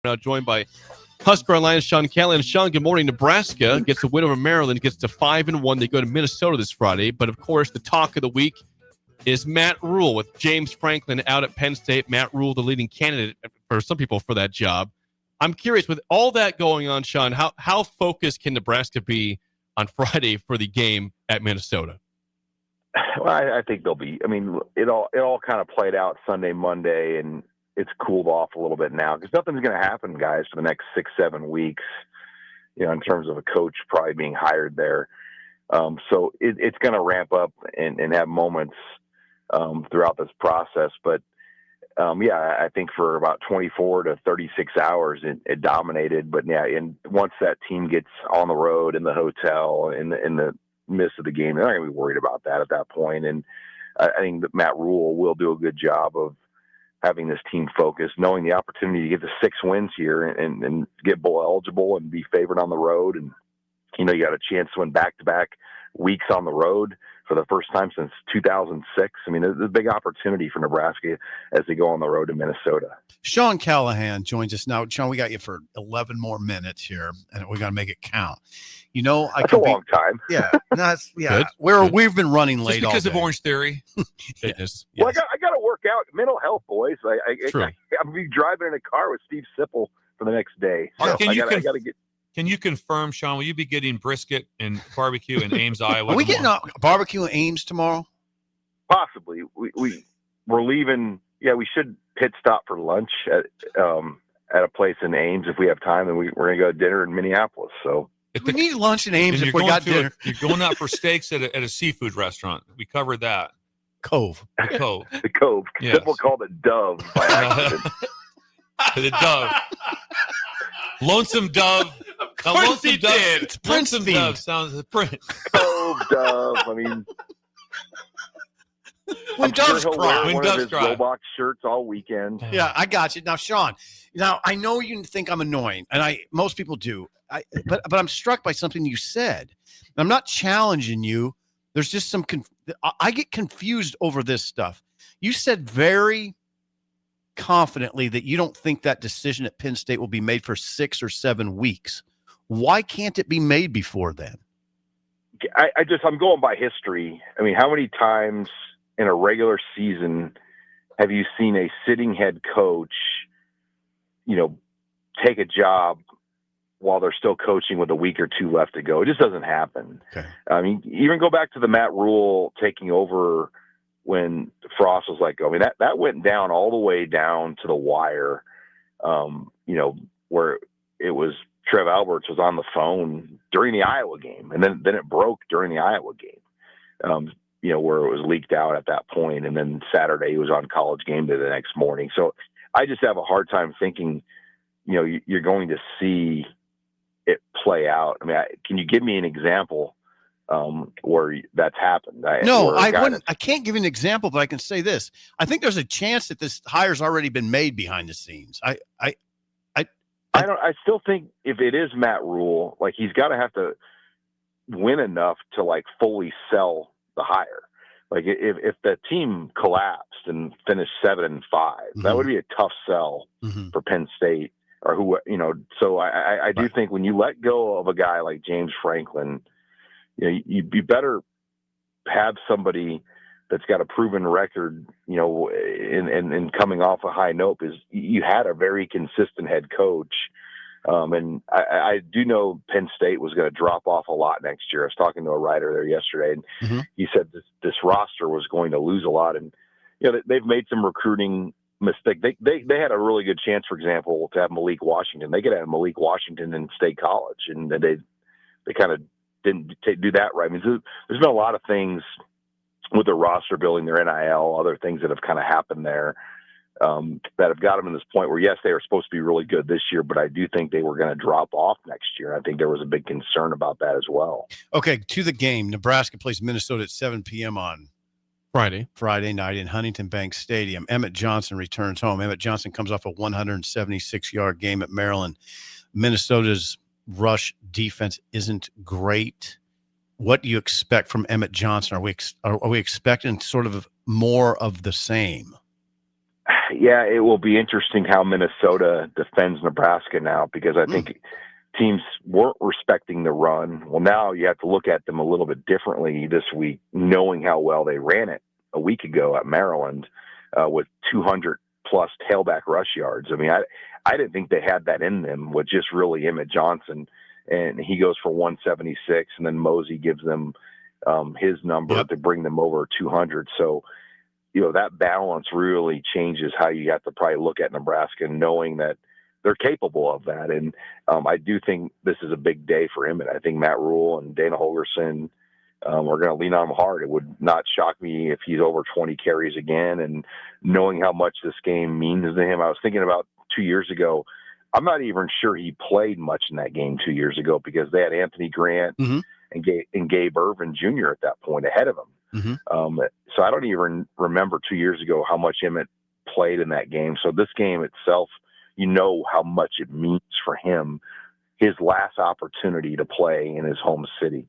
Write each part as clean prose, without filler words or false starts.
Now joined by HuskerOnline Sean Callahan. Sean, good morning. Nebraska gets a win over Maryland, gets to 5-1. They go to Minnesota this Friday. But, of course, the talk of the week is Matt Rule with James Franklin out at Penn State. Matt Rule, the leading candidate for some people for that job. I'm curious, with all that going on, Sean, how focused can Nebraska be on Friday for the game at Minnesota? Well, I think they'll be. I mean, it all kind of played out Sunday, Monday, and it's cooled off a little bit now because nothing's going to happen, guys, for the next 6-7 weeks, in terms of a coach probably being hired there. So it's going to ramp up and have moments throughout this process. But, I think for about 24 to 36 hours, it dominated. But, and once that team gets on the road in the hotel, in the midst of the game, they're not going to be worried about that at that point. And I think that Matt Rule will do a good job of having this team focused, knowing the opportunity to get the 6 wins here and get bowl eligible and be favored on the road. And, you got a chance to win back-to-back weeks on the road for the first time since 2006. I mean, it's a big opportunity for Nebraska as they go on the road to Minnesota. Sean Callahan joins us now. Sean, we got you for 11 more minutes here, and we got to make it count. That's a long time. Yeah, Good. We've been running late just because all day. of Orange Theory. Yes. Well, I got to work out mental health, boys. I'll be driving in a car with Steve Sipple for the next day. So I got to get. Can you confirm, Sean, will you be getting brisket and barbecue in Ames, Iowa? Are we getting a barbecue in Ames tomorrow? Possibly. We're leaving. Yeah, we should pit stop for lunch at a place in Ames if we have time, and we're going to go to dinner in Minneapolis. So We need lunch in Ames if we got dinner. You're going out for steaks at a seafood restaurant. We covered that. Cove. The Cove. The Cove. Yes. Sipple called it Dove by accident. The Dove. Lonesome Dove. Now, Lonesome Dove. It's Prince Lonesome themed. Dove sounds like Prince. Cove Dove. I mean, When doves he'll cry. wear one doves of his cry. Roblox shirts all weekend. Yeah, I got you. Now, Sean, I know you think I'm annoying, and most people do. But I'm struck by something you said. I'm not challenging you. There's just I get confused over this stuff. You said very confidently that you don't think that decision at Penn State will be made for 6 or 7 weeks. Why can't it be made before then? I'm going by history. I mean, how many times in a regular season have you seen a sitting head coach, take a job while they're still coaching with a week or 2 left to go? It just doesn't happen. Okay. I mean, even go back to the Matt Rule taking over when Frost was let go. I mean, that went down all the way down to the wire, where it was Trev Alberts was on the phone during the Iowa game, and then it broke during the Iowa game, where it was leaked out at that point, and then Saturday he was on College Game Day the next morning. So I just have a hard time thinking, you're going to see it play out. I mean, can you give me an example where that's happened? I can't give you an example, but I can say this. I think there's a chance that this hire's already been made behind the scenes. I still think if it is Matt Rule, he's got to have to win enough to fully sell the hire. If the team collapsed and finished 7-5, that would be a tough sell for Penn State or who, so I do think when you let go of a guy like James Franklin, you better have somebody that's got a proven record, and coming off a high note, because you had a very consistent head coach. And I do know Penn State was going to drop off a lot next year. I was talking to a writer there yesterday, and he said this roster was going to lose a lot. And, they've made some recruiting mistakes. They had a really good chance, for example, to have Malik Washington. They could have Malik Washington in State College, and they kind of didn't do that right. I mean, there's been a lot of things with the roster building, their NIL, other things that have kind of happened there that have got them to this point where, yes, they are supposed to be really good this year, but I do think they were going to drop off next year. I think there was a big concern about that as well. Okay, to the game. Nebraska plays Minnesota at 7 p.m. on Friday night in Huntington Bank Stadium. Emmett Johnson returns home. Emmett Johnson comes off a 176-yard game at Maryland. Minnesota's rush defense isn't great. What do you expect from Emmett Johnson? Are we expecting sort of more of the same? Yeah, it will be interesting how Minnesota defends Nebraska now, because I think teams weren't respecting the run. Well, now you have to look at them a little bit differently this week, knowing how well they ran it a week ago at Maryland with 200-plus tailback rush yards. I mean, I didn't think they had that in them with just really Emmett Johnson, and he goes for 176, and then Mosey gives them his number to bring them over 200. So, that balance really changes how you have to probably look at Nebraska, knowing that they're capable of that. And I do think this is a big day for Emmett. I think Matt Rule and Dana Holgerson are going to lean on him hard. It would not shock me if he's over 20 carries again, and knowing how much this game means to him. I was thinking about 2 years ago. I'm not even sure he played much in that game 2 years ago, because they had Anthony Grant and Gabe Irvin Jr. at that point ahead of him. So I don't even remember 2 years ago how much Emmett played in that game. So this game itself, how much it means for him, his last opportunity to play in his home city.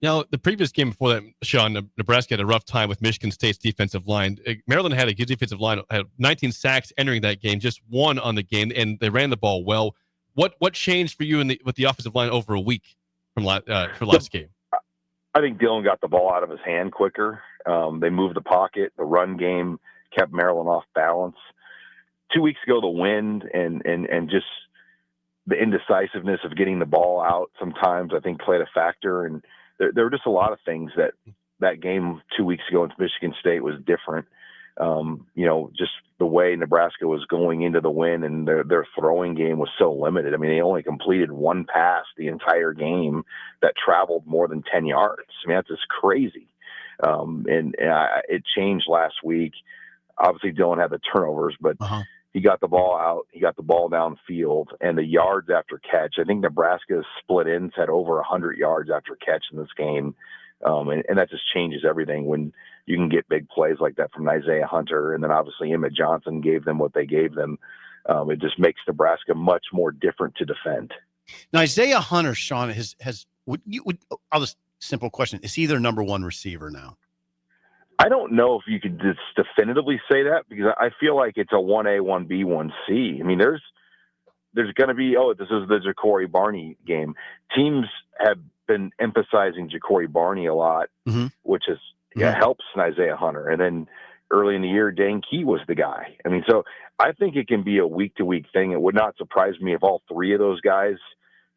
Now, the previous game before that, Sean, Nebraska had a rough time with Michigan State's defensive line. Maryland had a good defensive line, had 19 sacks entering that game, just one on the game, and they ran the ball well. What changed for you with the offensive line over a week from last game? I think Dillon got the ball out of his hand quicker. They moved the pocket. The run game kept Maryland off balance. 2 weeks ago, the wind and just the indecisiveness of getting the ball out sometimes, I think, played a factor. And there were just a lot of things that game 2 weeks ago against Michigan State was different. Just the way Nebraska was going into the win, and their throwing game was so limited. I mean, they only completed one pass the entire game that traveled more than 10 yards. I mean, that's just crazy. It changed last week. Obviously, Dillon had the turnovers, but he got the ball out. He got the ball downfield, and the yards after catch. I think Nebraska's split ends had over 100 yards after catch in this game. And that just changes everything when you can get big plays like that from Isaiah Hunter. And then obviously Emmett Johnson gave them what they gave them. It just makes Nebraska much more different to defend. Now, Isaiah Hunter, Sean, I'll just simple question. Is he their number one receiver now? I don't know if you could just definitively say that, because I feel like it's a 1A, 1B, 1C. I mean, there's going to be, this is the Ja'Cory Barney game. Teams have been emphasizing Ja'Cory Barney a lot, which is helps Isaiah Hunter. And then early in the year, Dane Key was the guy. I mean, so I think it can be a week-to-week thing. It would not surprise me if all three of those guys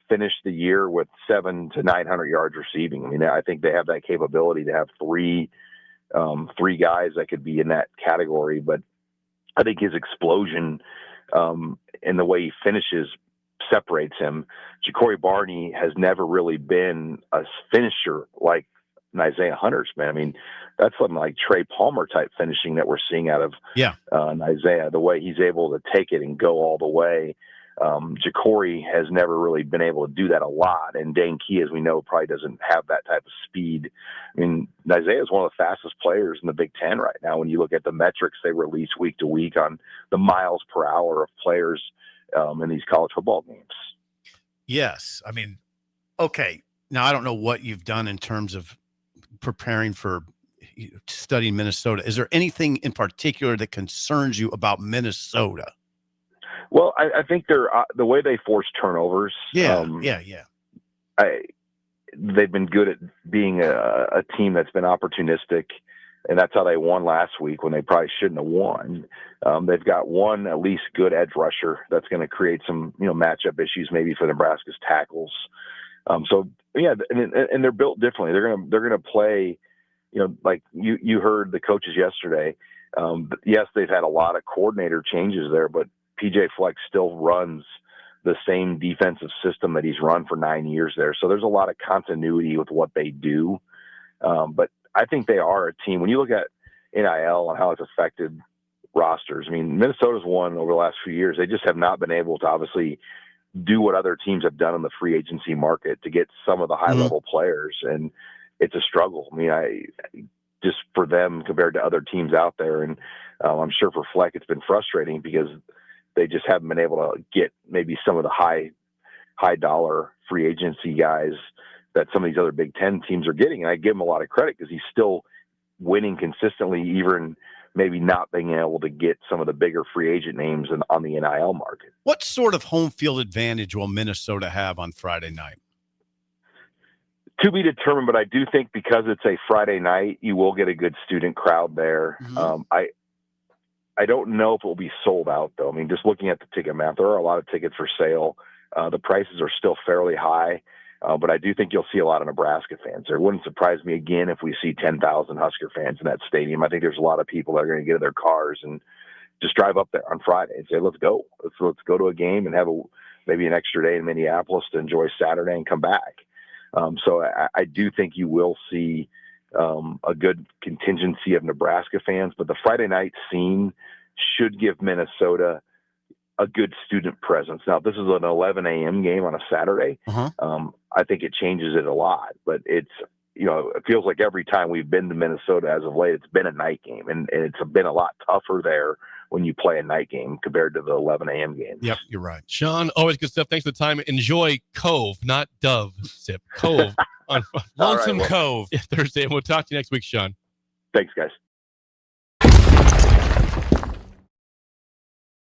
finish the year with 700 to 900 yards receiving. I mean, I think they have that capability to have three guys that could be in that category. But I think his explosion and the way he finishes separates him. Ja'Cory Barney has never really been a finisher like Isaiah Hunter's, man. I mean, that's something like Trey Palmer type finishing that we're seeing out of Isaiah, the way he's able to take it and go all the way. Ja'Cory has never really been able to do that a lot, and Dane Key, as we know, probably doesn't have that type of speed. I mean, Isaiah is one of the fastest players in the Big Ten right now. When you look at the metrics they release week to week on the miles per hour of players in these college football games. Yes. I mean, okay. Now, I don't know what you've done in terms of preparing for studying Minnesota. Is there anything in particular that concerns you about Minnesota? Well, I think they're the way they force turnovers. They've been good at being a team that's been opportunistic, and that's how they won last week when they probably shouldn't have won. They've got one at least good edge rusher that's going to create some matchup issues maybe for Nebraska's tackles. And they're built differently. They're gonna play. Like you heard the coaches yesterday. Yes, they've had a lot of coordinator changes there, but PJ Fleck still runs the same defensive system that he's run for 9 years there. So there's a lot of continuity with what they do. But I think they are a team. When you look at NIL and how it's affected rosters, I mean, Minnesota's won over the last few years. They just have not been able to obviously do what other teams have done in the free agency market to get some of the high-level players. And it's a struggle. I mean, just for them compared to other teams out there. And I'm sure for Fleck it's been frustrating because they just haven't been able to get maybe some of the high dollar free agency guys that some of these other Big Ten teams are getting. And I give him a lot of credit because he's still winning consistently, even maybe not being able to get some of the bigger free agent names on the NIL market. What sort of home field advantage will Minnesota have on Friday night? To be determined, but I do think because it's a Friday night, you will get a good student crowd there. Mm-hmm. I don't know if it will be sold out, though. I mean, just looking at the ticket map, there are a lot of tickets for sale. The prices are still fairly high, but I do think you'll see a lot of Nebraska fans. It wouldn't surprise me again if we see 10,000 Husker fans in that stadium. I think there's a lot of people that are going to get in their cars and just drive up there on Friday and say, let's go. Let's go to a game and have maybe an extra day in Minneapolis to enjoy Saturday and come back. So I do think you will see a good contingency of Nebraska fans, but the Friday night scene should give Minnesota a good student presence. Now, if this is an 11 a.m. game on a Saturday, I think it changes it a lot, but it feels like every time we've been to Minnesota as of late, it's been a night game, and it's been a lot tougher there when you play a night game compared to the 11 a.m. games. Yep, you're right. Sean, always good stuff. Thanks for the time. Enjoy Cove, not Dove Sip. Cove on Lonesome All right, Cove. Thursday, and we'll talk to you next week, Sean. Thanks, guys.